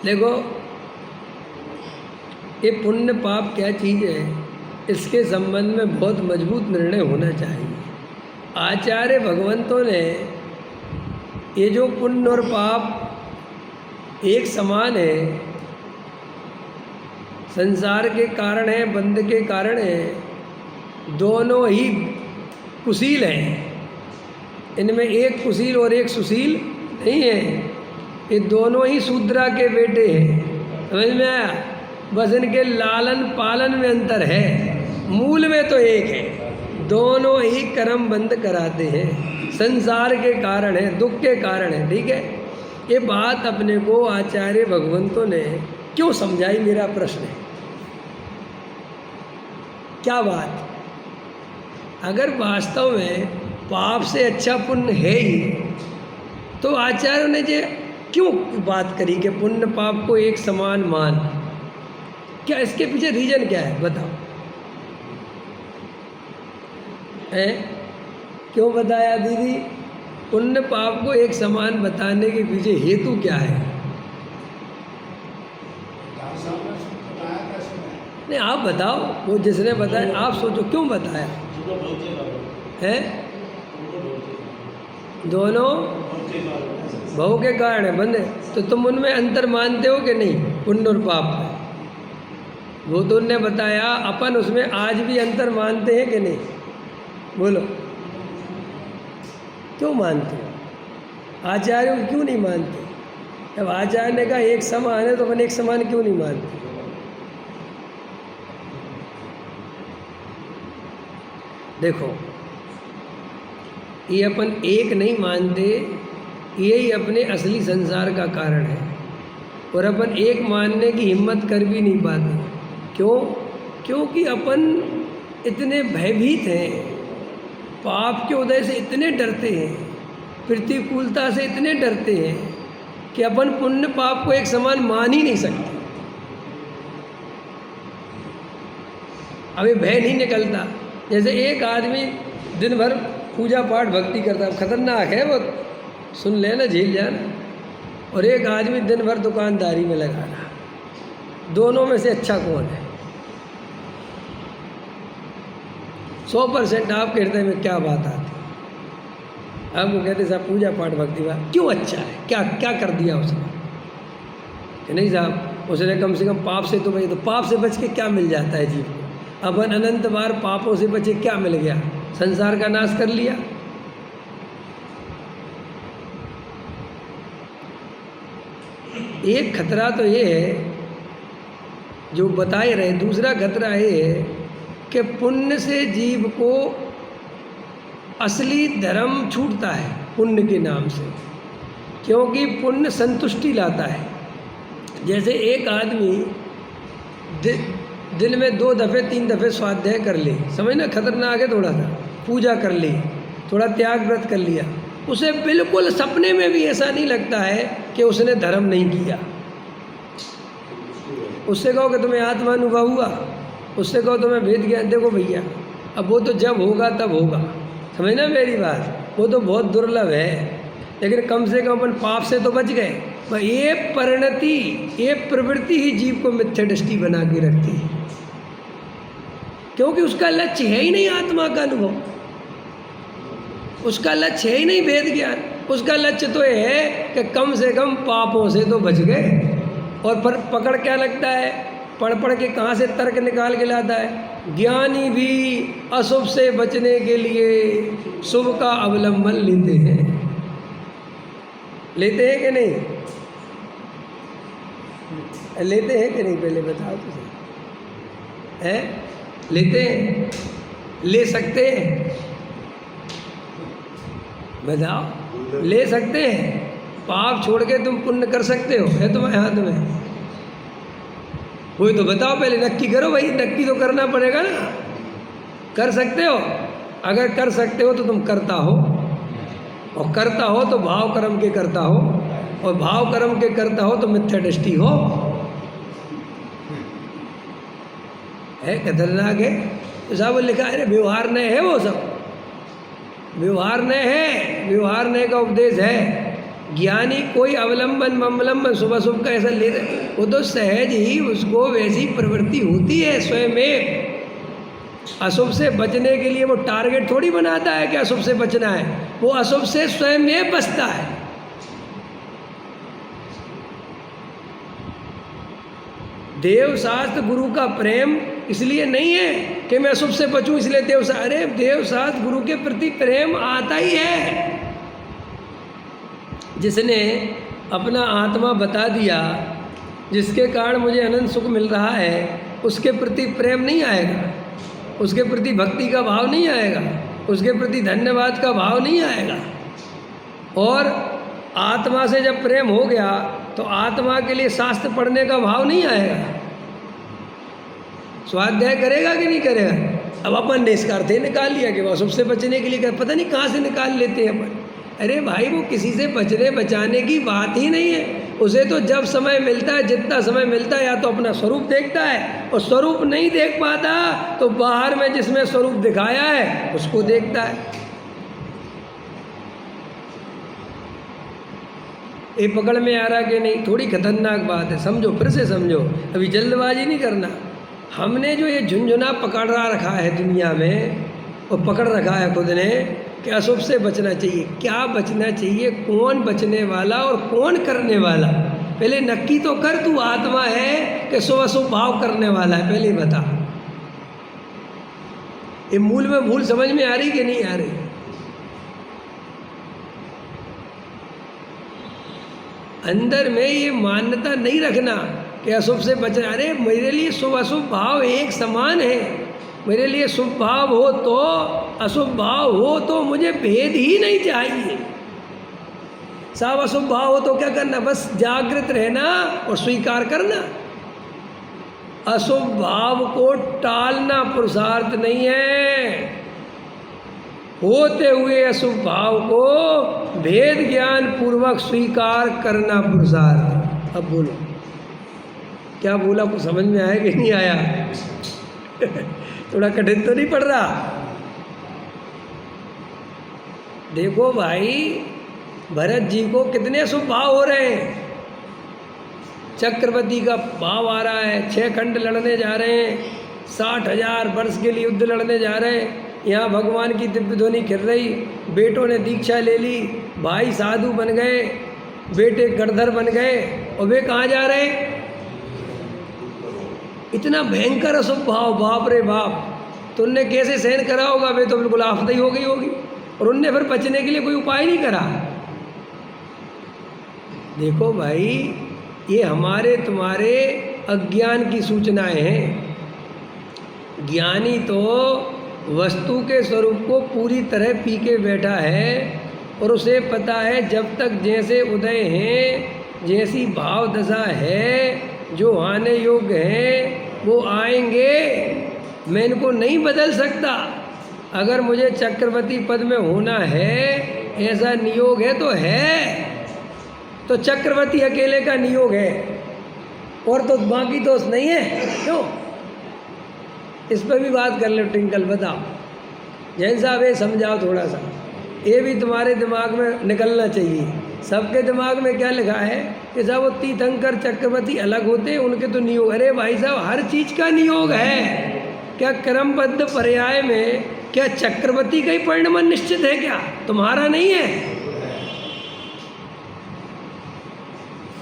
देखो, ये पुण्य पाप क्या चीज़ है, इसके संबंध में बहुत मजबूत निर्णय होना चाहिए। आचार्य भगवंतों ने ये जो पुण्य और पाप एक समान है, संसार के कारण है, बंध के कारण है, दोनों ही कुशील हैं। इनमें एक कुशील और एक सुशील नहीं है, ये दोनों ही शूद्रा के बेटे हैं। समझ में आया? बस इनके लालन पालन में अंतर है, मूल में तो एक है। दोनों ही कर्म बंद कराते हैं, संसार के कारण है, दुख के कारण है। ठीक है, ये बात अपने को आचार्य भगवंतों ने क्यों समझाई, मेरा प्रश्न है। क्या बात? अगर वास्तव में पाप से अच्छा पुण्य है ही, तो आचार्यों ने जो क्यों बात करी कि पुण्य पाप को एक समान मान? क्या इसके पीछे रीजन क्या है, बताओ? है क्यों बताया दीदी? पुण्य पाप को एक समान बताने के पीछे हेतु क्या है? नहीं, आप बताओ, वो जिसने बताया आप सोचो क्यों बताया है? दोनों भव के कारण है बंदे। तो तुम उनमें अंतर मानते हो कि नहीं, पुण्य और पाप में? वो तो उनने बताया, अपन उसमें आज भी अंतर मानते हैं कि नहीं? बोलो, क्यों मानते हो? आचार्यों को क्यों नहीं मानते? जब आचार्य ने कहा एक समान है, तो अपन एक समान क्यों नहीं मानते? देखो, ये अपन एक नहीं मानते, यही अपने असली संसार का कारण है। और अपन एक मानने की हिम्मत कर भी नहीं पाते। क्यों? क्योंकि अपन इतने भयभीत हैं, पाप के उदय से इतने डरते हैं, प्रतिकूलता से इतने डरते हैं कि अपन पुण्य पाप को एक समान मान ही नहीं सकते। अभी भय नहीं निकलता। जैसे एक आदमी दिन भर पूजा पाठ भक्ति करता है, खतरनाक है वो, सुन लेना, झेल जाना। और एक आदमी दिन भर दुकानदारी में लगा रहा, दोनों में से अच्छा कौन है? 100% आपके हृदय में क्या बात आती? आपको कहते साहब पूजा पाठ भक्ति बात क्यों अच्छा है? क्या क्या कर दिया उसने? कि नहीं साहब, उसने कम से कम पाप से तो भाई, तो पाप से बच के क्या मिल जाता है जीव को? अपन अनंत बार पापों से बचे, क्या मिल गया? संसार का नाश कर लिया। एक खतरा तो ये है जो बताए रहे, दूसरा खतरा ये है कि पुण्य से जीव को असली धर्म छूटता है पुण्य के नाम से, क्योंकि पुण्य संतुष्टि लाता है। जैसे एक आदमी दिन में 2 दफ़े 3 दफ़े स्वाध्याय कर ले, समझना खतरनाक है, थोड़ा सा पूजा कर ली, थोड़ा त्याग व्रत कर लिया, उसे बिल्कुल सपने में भी ऐसा नहीं लगता है कि उसने धर्म नहीं किया। उससे कहो कि तुम्हें आत्मानुभव हुआ, उससे कहो तुम्हें वेद ज्ञान, देखो भैया अब वो तो जब होगा तब होगा, समझना मेरी बात, वो तो बहुत दुर्लभ है। लेकिन कम से कम अपन पाप से तो बच गए। ये परिणति, ये प्रवृत्ति ही जीव को मिथ्या दृष्टि बना के रखती है, क्योंकि उसका लक्ष्य है ही नहीं आत्मा का अनुभव, उसका लक्ष्य है ही नहीं वेद ज्ञान। उसका लक्ष्य तो ये है कि कम से कम पापों से तो बच गए। और पर पकड़ क्या लगता है, पढ़ पढ़ के कहाँ से तर्क निकाल के लाता है। ज्ञानी भी अशुभ से बचने के लिए शुभ का अवलंबन लेते हैं। लेते हैं कि नहीं? लेते हैं कि नहीं? पहले बताओ तो सही है। लेते हैं? ले सकते हैं? बताओ, ले सकते हैं? पाप छोड़ के तुम पुण्य कर सकते हो? है तुम्हारे हाथ में? वही तो बताओ, पहले नक्की करो भाई, नक्की तो करना पड़ेगा ना। कर सकते हो? अगर कर सकते हो तो तुम करता हो, और करता हो तो भाव कर्म के करता हो, और भाव कर्म के करता हो तो मिथ्या दृष्टि हो। है खतरनाक है। तो साहब लिखा है व्यवहार नय है, वो सब व्यवहार नय है, व्यवहार नय का उपदेश है। ज्ञानी कोई अवलंबन मवलंबन शुभ अशुभ का ऐसा ले रहे, वो तो सहज ही उसको वैसी प्रवृत्ति होती है स्वयं में। अशुभ से बचने के लिए वो टारगेट थोड़ी बनाता है कि अशुभ से बचना है, वो अशुभ से स्वयं में बचता है। देव शास्त्र गुरु का प्रेम इसलिए नहीं है कि मैं अशुभ से बचूं इसलिए देव शास्त्र, अरे देव शास्त्र गुरु के प्रति प्रेम आता ही है। जिसने अपना आत्मा बता दिया, जिसके कारण मुझे अनंत सुख मिल रहा है, उसके प्रति प्रेम नहीं आएगा, उसके प्रति भक्ति का भाव नहीं आएगा, उसके प्रति धन्यवाद का भाव नहीं आएगा। और आत्मा से जब प्रेम हो गया तो आत्मा के लिए शास्त्र पढ़ने का भाव नहीं आएगा। स्वाध्याय करेगा कि नहीं करेगा? अब अपन ने इसका अर्थ ही निकाल लिया कि वह सबसे बचने के लिए, पता नहीं कहाँ से निकाल लेते हैं अपन। अरे भाई, वो किसी से बचने बचाने की बात ही नहीं है। उसे तो जब समय मिलता है, जितना समय मिलता है, या तो अपना स्वरूप देखता है, और स्वरूप नहीं देख पाता तो बाहर में जिसमें स्वरूप दिखाया है उसको देखता है। ये पकड़ में आ रहा कि नहीं? थोड़ी खतरनाक बात है, समझो, फिर से समझो, अभी जल्दबाजी नहीं करना। हमने जो ये झुंझुना पकड़ा रखा है दुनिया में, और पकड़ रखा है खुद ने कि अशुभ से बचना चाहिए। क्या बचना चाहिए? कौन बचने वाला और कौन करने वाला? पहले नक्की तो कर, तू आत्मा है कि शुभ अशुभ भाव करने वाला है, पहले बता। ये मूल में भूल समझ में आ रही कि नहीं आ रही? अंदर में ये मान्यता नहीं रखना कि अशुभ से बचना। अरे मेरे लिए शुभ अशुभ भाव एक समान है। मेरे लिए शुभ भाव हो तो, अशुभ भाव हो तो, मुझे भेद ही नहीं चाहिए। सब अशुभ भाव हो तो क्या करना? बस जागृत रहना और स्वीकार करना। अशुभ भाव को टालना पुरुषार्थ नहीं है। होते हुए अशुभ भाव को भेद ज्ञान पूर्वक स्वीकार करना पुरुषार्थ। अब बोलो, क्या बोला? कुछ समझ में आया कि नहीं आया? थोड़ा कठिन तो नहीं पड़ रहा? देखो भाई, भरत जी को कितने अशुभ भाव हो रहे हैं। चक्रवर्ती का भाव आ रहा है, 6 खंड लड़ने जा रहे हैं, 60,000 वर्ष के लिए युद्ध लड़ने जा रहे हैं। यहाँ भगवान की दिव्य ध्वनि खिल रही, बेटों ने दीक्षा ले ली, भाई साधु बन गए, बेटे गणधर बन गए, और वे कहाँ जा रहे हैं? इतना भयंकर अशुभ भाव, बाप रे बाप। तो उनने कैसे सहन करा होगा? वे तो बिल्कुल आफत ही हो गई होगी। और उनने फिर बचने के लिए कोई उपाय नहीं करा। देखो भाई, ये हमारे तुम्हारे अज्ञान की सूचनाएं हैं। ज्ञानी तो वस्तु के स्वरूप को पूरी तरह पी के बैठा है, और उसे पता है जब तक जैसे उदय हैं, जैसी भाव दशा है, जो आने योग्य हैं वो आएंगे, मैं इनको नहीं बदल सकता। अगर मुझे चक्रवर्ती पद में होना है, ऐसा नियोग है तो है, तो चक्रवर्ती अकेले का नियोग है, और तो बाकी दोस्त नहीं है। क्यों? इस पर भी बात कर लो। ट्विंकल बताओ, जैन साहब ये समझाओ थोड़ा सा, ये भी तुम्हारे दिमाग में निकलना चाहिए। सबके दिमाग में क्या लिखा है कि साहब वो तीर्थंकर चक्रवर्ती अलग होते हैं, उनके तो नियोग। अरे भाई साहब, हर चीज़ का नियोग है। क्या क्रमबद्ध पर्याय में क्या चक्रवर्ती का ही परिणमन निश्चित है? क्या तुम्हारा नहीं है?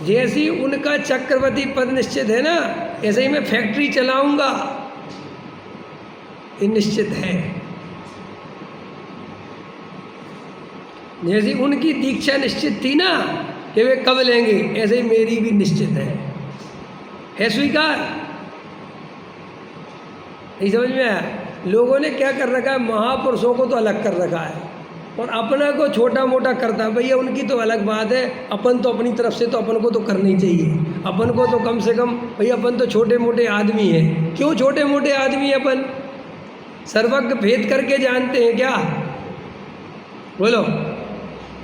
जैसी उनका चक्रवर्ती पद निश्चित है ना, ऐसे ही मैं फैक्ट्री चलाऊंगा, ये निश्चित है। जैसी उनकी दीक्षा निश्चित थी ना कि वे कब लेंगे, ऐसे ही मेरी भी निश्चित है स्वीकार? नहीं समझ में आया? लोगों ने क्या कर रखा है, महापुरुषों को तो अलग कर रखा है, और अपना को छोटा मोटा करता है। भैया उनकी तो अलग बात है, अपन तो अपनी तरफ से तो अपन को तो करनी चाहिए। अपन को तो कम से कम, भैया अपन तो छोटे मोटे आदमी हैं। क्यों छोटे मोटे आदमी हैं? अपन सर्वज्ञ भेद करके जानते हैं क्या? बोलो।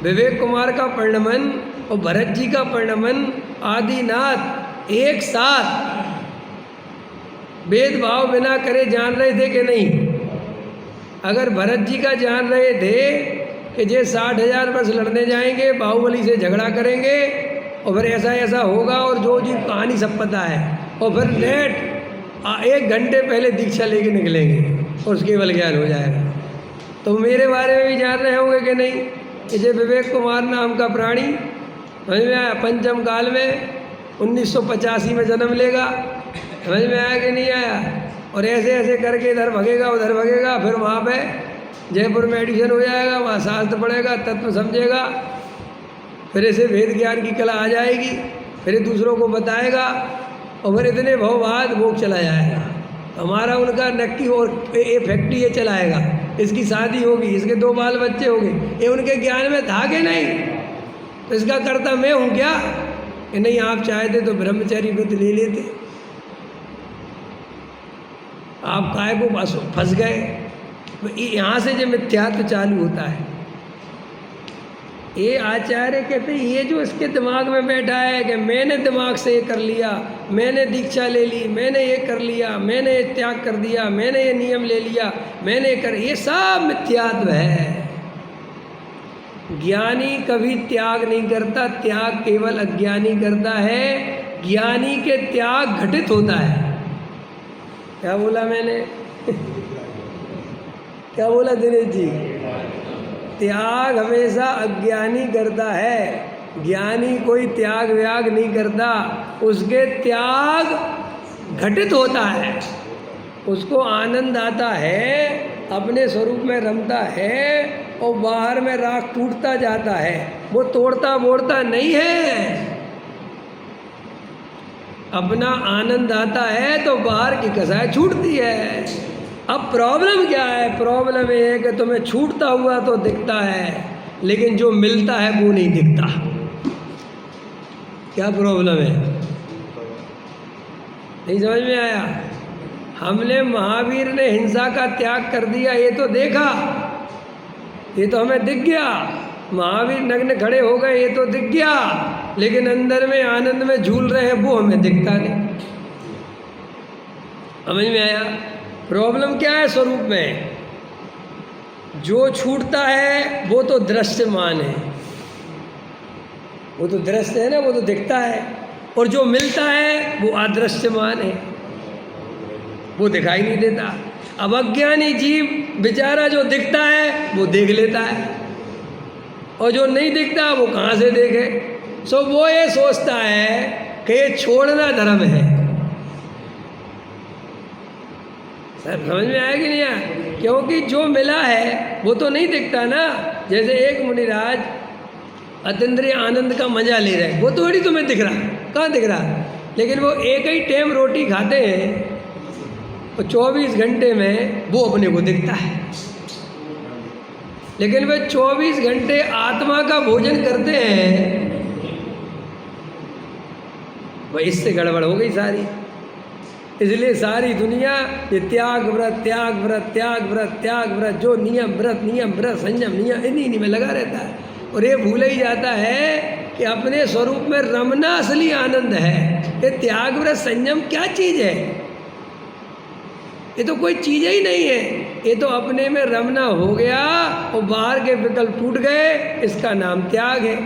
विवेक कुमार का परिणमन और भरत जी का परिणमन आदिनाथ एक साथ भेदभाव बिना करे जान रहे थे कि नहीं? अगर भरत जी का जान रहे थे कि जे 60,000 वर्ष लड़ने जाएंगे, बाहुबली से झगड़ा करेंगे और फिर ऐसा ऐसा होगा और जो जी कहानी सब पता है, और फिर नेट 1 घंटे पहले दीक्षा लेके निकलेंगे और उसके केवल ज्ञान हो जाएगा। तो मेरे बारे में भी जान रहे होंगे कि नहीं कि जे विवेक कुमार नाम का प्राणी समझ में आया, पंचम काल में 1985 में जन्म लेगा, समझ में आया कि नहीं आया, और ऐसे ऐसे करके इधर भगेगा उधर भगेगा, फिर वहाँ पे जयपुर में एडमिशन हो जाएगा, वहाँ शास्त्र पढ़ेगा, तत्व समझेगा, फिर ऐसे वेद ज्ञान की कला आ जाएगी, फिर दूसरों को बताएगा और फिर इतने भाव बाद भोग चला जाएगा। हमारा उनका नक्की और ये फैक्ट्री ये चलाएगा, इसकी शादी होगी, इसके 2 बाल बच्चे होंगे, ये उनके ज्ञान में था कि नहीं? तो इसका करता मैं हूँ क्या कि नहीं? आप चाहते तो ब्रह्मचर्य व्रत ले लेते, आप काय को फंस गए। यहाँ से जो मिथ्यात्व चालू होता है, ये आचार्य कहते हैं ये जो इसके दिमाग में बैठा है कि मैंने दिमाग से ये कर लिया, मैंने दीक्षा ले ली, मैंने ये कर लिया, मैंने ये त्याग कर दिया, मैंने ये नियम ले लिया, मैंने कर, ये सब मिथ्यात्व है। ज्ञानी कभी त्याग नहीं करता, त्याग केवल अज्ञानी करता है। ज्ञानी के त्याग घटित होता है। क्या बोला मैंने? क्या बोला दिनेश जी? त्याग हमेशा अज्ञानी करता है, ज्ञानी कोई त्याग व्याग नहीं करता, उसके त्याग घटित होता है, उसको आनंद आता है, अपने स्वरूप में रमता है और बाहर में राख टूटता जाता है, वो तोड़ता मोड़ता नहीं है। अपना आनंद आता है तो बाहर की कसाई छूटती है। अब प्रॉब्लम क्या है? प्रॉब्लम ये है कि तुम्हें छूटता हुआ तो दिखता है, लेकिन जो मिलता है वो नहीं दिखता। क्या प्रॉब्लम है? नहीं समझ में आया? हमने महावीर ने हिंसा का त्याग कर दिया, ये तो देखा, ये तो हमें दिख गया। महावीर नग्न खड़े हो गए, ये तो दिख गया, लेकिन अंदर में आनंद में झूल रहे हैं वो हमें दिखता नहीं। समझ में आया? प्रॉब्लम क्या है स्वरूप में? जो छूटता है वो तो दृश्यमान है, वो तो दृश्य है ना, वो तो दिखता है, और जो मिलता है वो अदृश्यमान है, वो दिखाई नहीं देता। अब अज्ञानी जीव बेचारा जो दिखता है वो देख लेता है, और जो नहीं दिखता वो कहाँ से देखे? सो वो ये सोचता है कि ये छोड़ना धर्म है। सर समझ में आया कि नहीं आया? क्योंकि जो मिला है वो तो नहीं दिखता ना। जैसे एक मुनिराज अतीन्द्रिय आनंद का मजा ले रहे, वो थोड़ी तुम्हें दिख रहा, कहाँ दिख रहा? लेकिन वो एक ही टाइम रोटी खाते हैं और 24 घंटे में वो अपने को दिखता है, लेकिन वे 24 घंटे आत्मा का भोजन करते हैं। वह इससे गड़बड़ हो गई सारी। इसलिए सारी दुनिया ये त्याग व्रत त्याग व्रत त्याग व्रत त्याग व्रत, जो नियम व्रत संयम नियम इन्हीं में लगा रहता है, और ये भूल ही जाता है कि अपने स्वरूप में रमना असली आनंद है। ये त्याग व्रत संयम क्या चीज़ है? ये तो कोई चीज़ ही नहीं है, ये तो अपने में रमना हो गया और बाहर के विकल्प टूट गए, इसका नाम त्याग है।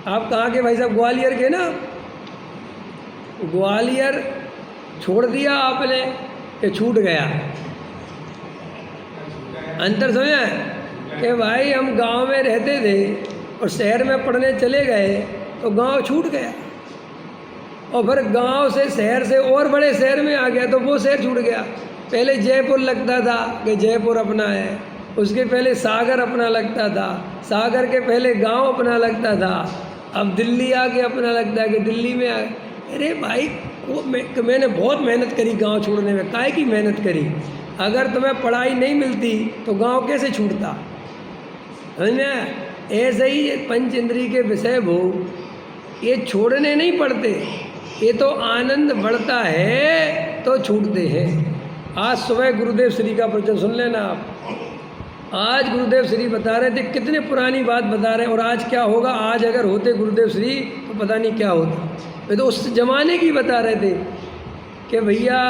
आप कहाँ के भाई साहब? ग्वालियर के ना? ग्वालियर छोड़ दिया आपने कि छूट गया? अंतर समझा कि भाई हम गांव में रहते थे और शहर में पढ़ने चले गए तो गांव छूट गया, और फिर गांव से शहर से और बड़े शहर में आ गया तो वो शहर छूट गया। पहले जयपुर लगता था कि जयपुर अपना है, उसके पहले सागर अपना लगता था, सागर के पहले गांव अपना लगता था, अब दिल्ली आके अपना लगता है कि दिल्ली में आ। अरे भाई मैंने बहुत मेहनत करी गांव छोड़ने में। काहे की मेहनत करी? अगर तुम्हें पढ़ाई नहीं मिलती तो गांव कैसे छूटता? समझ में आया? ऐसे ही ये पंच इंद्रिय के विषय भोग ये छोड़ने नहीं पड़ते, ये तो आनंद बढ़ता है तो छूटते हैं। आज सुबह गुरुदेव श्री का प्रवचन सुन लेना आप। आज गुरुदेव श्री बता रहे थे, कितने पुरानी बात बता रहे हैं, और आज क्या होगा। आज अगर होते गुरुदेव श्री तो पता नहीं क्या होता। वे तो उस ज़माने की बता रहे थे कि भैया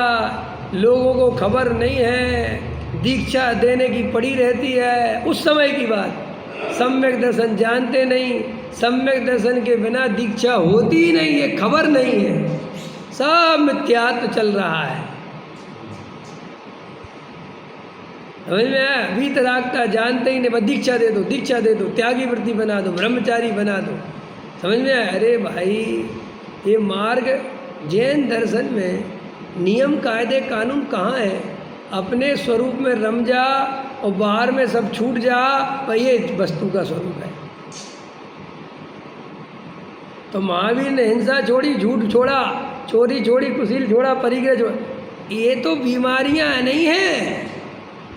लोगों को खबर नहीं है दीक्षा देने की पड़ी रहती है। उस समय की बात, सम्यक दर्शन जानते नहीं, सम्यक दर्शन के बिना दीक्षा होती ही नहीं है, खबर नहीं है, सब मिथ्यात्व चल रहा है। समझ में आया? वीतरागता जानते ही नहीं, बस दीक्षा दे दो, दीक्षा दे दो, त्यागी वृत्ति बना दो, ब्रह्मचारी बना दो। समझ में आया? अरे भाई, ये मार्ग जैन दर्शन में नियम कायदे कानून कहाँ है? अपने स्वरूप में रम जा और बाहर में सब छूट जा, और ये वस्तु का स्वरूप है। तो महावीर ने हिंसा छोड़ी, झूठ छोड़ा, चोरी छोड़ी, कुशील छोड़ा, परिग्रह छोड़ा। ये तो बीमारियां नहीं हैं।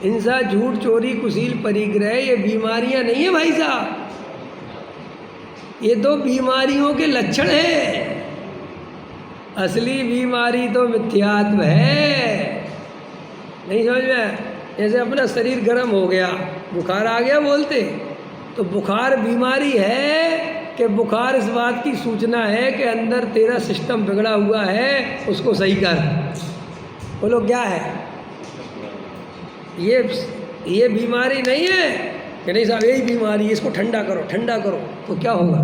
हिंसा, झूठ, चोरी, कुशील, परिग्रह ये बीमारियां नहीं है भाई साहब, ये तो बीमारियों के लक्षण है। असली बीमारी तो मिथ्यात्व है। नहीं समझ में? जैसे अपना शरीर गर्म हो गया, बुखार आ गया बोलते, तो बुखार बीमारी है कि बुखार इस बात की सूचना है कि अंदर तेरा सिस्टम बिगड़ा हुआ है, उसको सही कर। बोलो क्या है? ये बीमारी नहीं है कि नहीं साहब यही बीमारी है, इसको ठंडा करो, ठंडा करो। तो क्या होगा?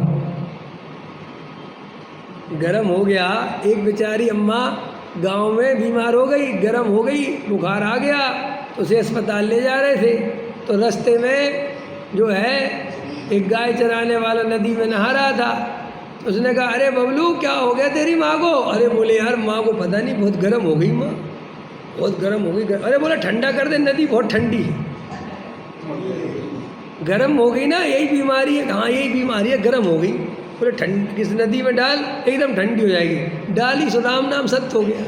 गर्म हो गया। एक बेचारी अम्मा गांव में बीमार हो गई, गर्म हो गई, बुखार आ गया, तो उसे अस्पताल ले जा रहे थे। तो रास्ते में जो है एक गाय चराने वाला नदी में नहा रहा था। तो उसने कहा, अरे बबलू क्या हो गया तेरी माँ को? अरे बोले, यार माँ को पता नहीं, बहुत गर्म हो गई माँ, बहुत गर्म हो गई। अरे बोला ठंडा कर दे, नदी बहुत ठंडी है। गर्म हो गई ना, यही बीमारी है। हाँ यही बीमारी है, गर्म हो गई। बोले ठंड किस नदी में डाल, एकदम ठंडी हो जाएगी। डाली, सुदाम नाम सत्य हो गया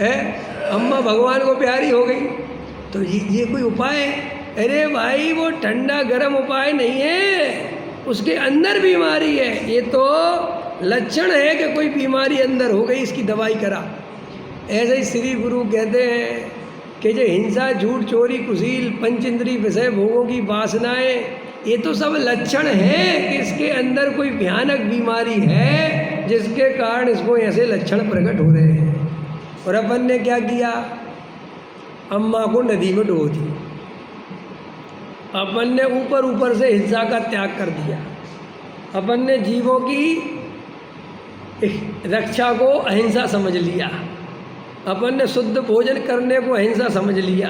है, अम्मा भगवान को प्यारी हो गई। तो ये कोई उपाय है? अरे भाई वो ठंडा गर्म उपाय नहीं है, उसके अंदर बीमारी है। ये तो लक्षण है कि कोई बीमारी अंदर हो गई, इसकी दवाई करा। ऐसे ही श्री गुरु कहते हैं कि जो हिंसा, झूठ, चोरी, कुशील, पंच इंद्रिय विषय भोगों की वासनाएं, ये तो सब लक्षण है कि इसके अंदर कोई भयानक बीमारी है, जिसके कारण इसको ऐसे लक्षण प्रकट हो रहे हैं। और अपन ने क्या किया? अम्मा को नदी में डुबो दी। अपन ने ऊपर ऊपर से हिंसा का त्याग कर दिया। अपन ने जीवों की रक्षा को अहिंसा समझ लिया। अपन ने शुद्ध भोजन करने को अहिंसा समझ लिया।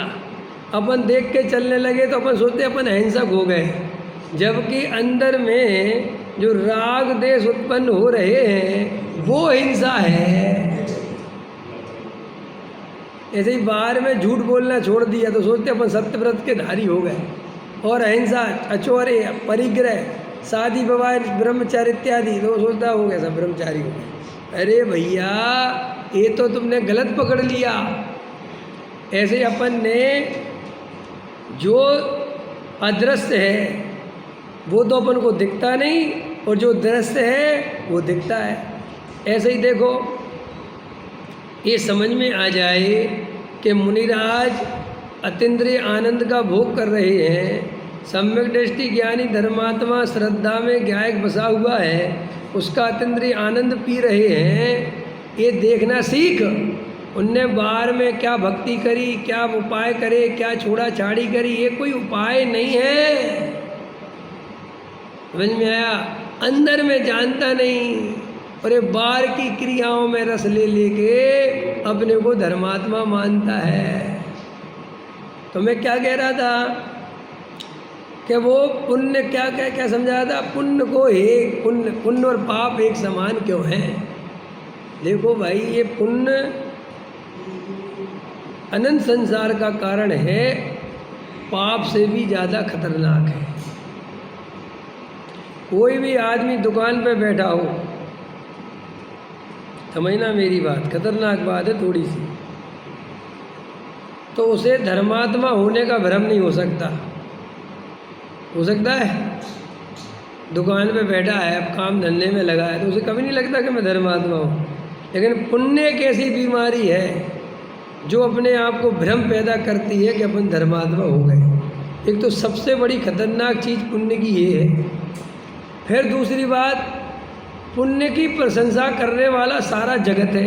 अपन देख के चलने लगे तो अपन सोचते अपन अहिंसक हो गए, जबकि अंदर में जो राग देश उत्पन्न हो रहे हैं वो हिंसा है। ऐसे ही बाहर में झूठ बोलना छोड़ दिया तो सोचते अपन सत्यव्रत के धारी हो गए। और अहिंसा, अचौर्य, परिग्रह, शादी विवाह, ब्रह्मचार्य इत्यादि, तो सोचता हो गया सब ब्रह्मचारी हो गए। अरे भैया ये तो तुमने गलत पकड़ लिया। ऐसे अपन ने जो अदृश्य है वो तो अपन को दिखता नहीं, और जो दृश्य है वो दिखता है। ऐसे ही देखो, ये समझ में आ जाए कि मुनिराज अतीन्द्रिय आनंद का भोग कर रहे हैं। सम्यक दृष्टि ज्ञानी धर्मात्मा श्रद्धा में ज्ञायक बसा हुआ है, उसका अतीन्द्रिय आनंद पी रहे हैं। ये देखना सीख। उनने बाहर में क्या भक्ति करी, क्या उपाय करे, क्या छोड़ा छाड़ी करी, ये कोई उपाय नहीं है। समझ में आया? अंदर में जानता नहीं, और ये बाहर की क्रियाओं में रस ले लेके अपने को धर्मात्मा मानता है। तो मैं क्या कह रहा था कि वो पुण्य क्या समझा था? पुण्य को एक पुण्य और पाप एक समान क्यों है? देखो भाई, ये पुण्य अनंत संसार का कारण है, पाप से भी ज़्यादा खतरनाक है। कोई भी आदमी दुकान पे बैठा हो, समझना मेरी बात, खतरनाक बात है थोड़ी सी, तो उसे धर्मात्मा होने का भ्रम नहीं हो सकता। हो सकता है? दुकान पे बैठा है, अब काम धंधे में लगा है, तो उसे कभी नहीं लगता कि मैं धर्मात्मा हूँ। लेकिन पुण्य एक ऐसी बीमारी है जो अपने आप को भ्रम पैदा करती है कि अपन धर्मात्मा हो गए। एक तो सबसे बड़ी खतरनाक चीज़ पुण्य की ये है। फिर दूसरी बात, पुण्य की प्रशंसा करने वाला सारा जगत है।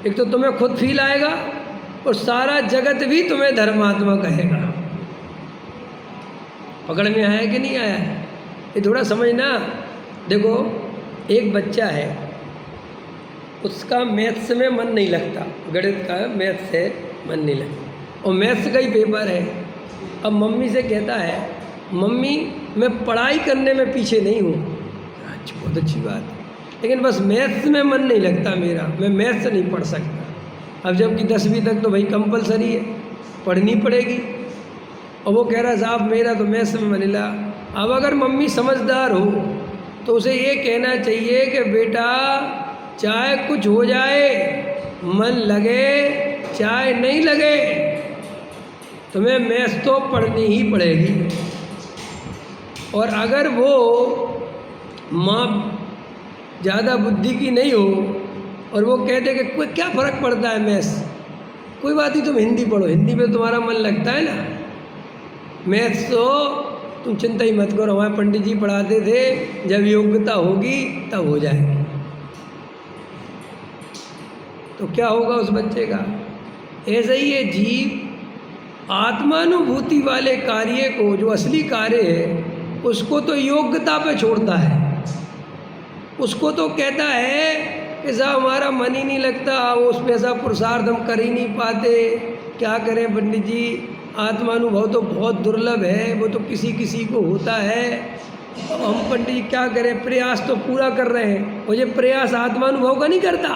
एक तो तुम्हें खुद फील आएगा और सारा जगत भी तुम्हें धर्मात्मा कहेगा। पकड़ में आया कि नहीं आया? ये थोड़ा समझना। देखो, एक बच्चा है, उसका मैथ्स में मन नहीं लगता, गणित का मैथ्स से मन नहीं लगता, और मैथ्स का ही पेपर है। अब मम्मी से कहता है, मम्मी मैं पढ़ाई करने में पीछे नहीं हूँ। अच्छा, बहुत अच्छी बात है, लेकिन बस मैथ्स में मन नहीं लगता मेरा, मैं मैथ्स नहीं पढ़ सकता। अब जबकि 10वीं तक तो भाई कंपलसरी है, पढ़नी पड़ेगी। और वो कह रहा है साहब मेरा तो मैथ्स में मन नहीं लगा। अब अगर मम्मी समझदार हो तो उसे ये कहना चाहिए कि बेटा चाहे कुछ हो जाए, मन लगे चाहे नहीं लगे, तुम्हें मैथ्स तो पढ़नी ही पड़ेगी। और अगर वो माँ ज़्यादा बुद्धि की नहीं हो और वो कहते कि कोई क्या फ़र्क पड़ता है मैथ्स, कोई बात नहीं, तुम हिंदी पढ़ो, हिंदी में तुम्हारा मन लगता है ना, मैथ्स तो तुम चिंता ही मत करो, हमारे पंडित जी पढ़ाते थे, जब योग्यता होगी तब हो जाएगी। तो क्या होगा उस बच्चे का? ऐसे ही ये जीव आत्मानुभूति वाले कार्य को, जो असली कार्य है, उसको तो योग्यता पे छोड़ता है। उसको तो कहता है कि साहब हमारा मन ही नहीं लगता, उसमें ऐसा पुरुषार्थ हम कर ही नहीं पाते, क्या करें पंडित जी, आत्मानुभव तो बहुत दुर्लभ है, वो तो किसी किसी को होता है, हम पंडित जी क्या करें, प्रयास तो पूरा कर रहे हैं। और ये प्रयास आत्मानुभव का नहीं करता,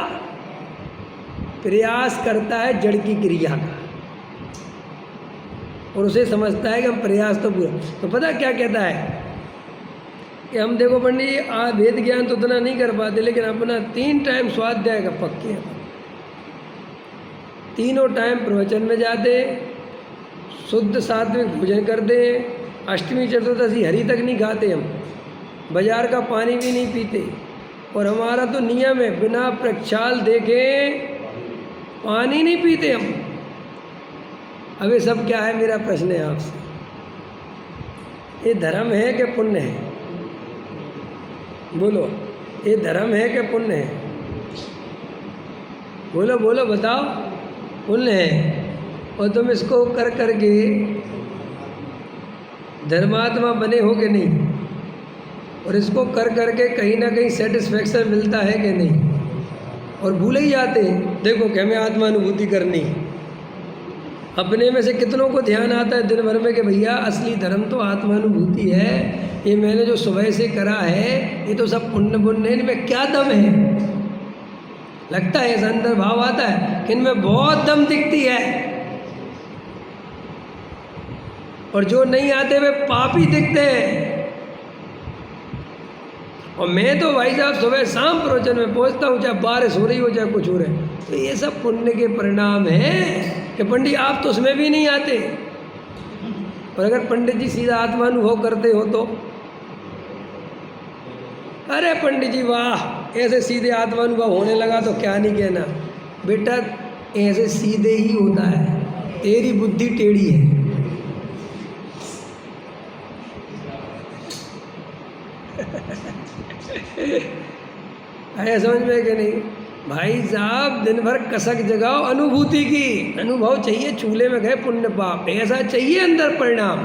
प्रयास करता है जड़ की क्रिया का, और उसे समझता है कि हम प्रयास तो पूरा। तो पता क्या कहता है कि हम देखो पंडित जी वेद ज्ञान तो उतना नहीं कर पाते, लेकिन अपना 3 टाइम स्वाध्याय का पक्के हैं, तीनों टाइम प्रवचन में जाते, शुद्ध सात्विक भोजन करते, अष्टमी चतुर्दशी हरी तक नहीं खाते, हम बाजार का पानी भी नहीं पीते, और हमारा तो नियम है बिना प्रक्षाल देखे पानी नहीं पीते हम। अब ये सब क्या है, मेरा प्रश्न है आपसे, ये धर्म है कि पुण्य है? बोलो, ये धर्म है कि पुण्य है? बोलो बोलो, बताओ। पुण्य है, और तुम इसको कर करके धर्मात्मा बने हो कि नहीं? और इसको कर करके कहीं ना कहीं सेटिस्फेक्शन मिलता है कि नहीं? और भूल ही जाते हैं, देखो कि हमें आत्मानुभूति करनी है। अपने में से कितनों को ध्यान आता है दिन भर में कि भैया असली धर्म तो आत्मानुभूति है, ये मैंने जो सुबह से करा है ये तो सब पुण्य पुण्य है, इनमें क्या दम है? लगता है ऐसा अंदर भाव आता है कि इनमें बहुत दम दिखती है, और जो नहीं आते वे पापी दिखते हैं। और मैं तो भाई साहब सुबह शाम प्रवचन में पहुंचता हूँ, चाहे बारिश हो रही हो चाहे कुछ हो रहा है, तो ये सब पुण्य के परिणाम हैं कि पंडित आप तो उसमें भी नहीं आते। और अगर पंडित जी सीधा आत्मानुभव करते हो तो अरे पंडित जी वाह, ऐसे सीधे आत्मानुभव होने लगा तो क्या नहीं कहना। बेटा ऐसे सीधे ही होता है, तेरी बुद्धि टेढ़ी है। आया समझ में कि नहीं? भाई साहब दिन भर कसक जगाओ अनुभूति की, अनुभव चाहिए, चूल्हे में गए पुण्य पाप, ऐसा चाहिए अंदर परिणाम।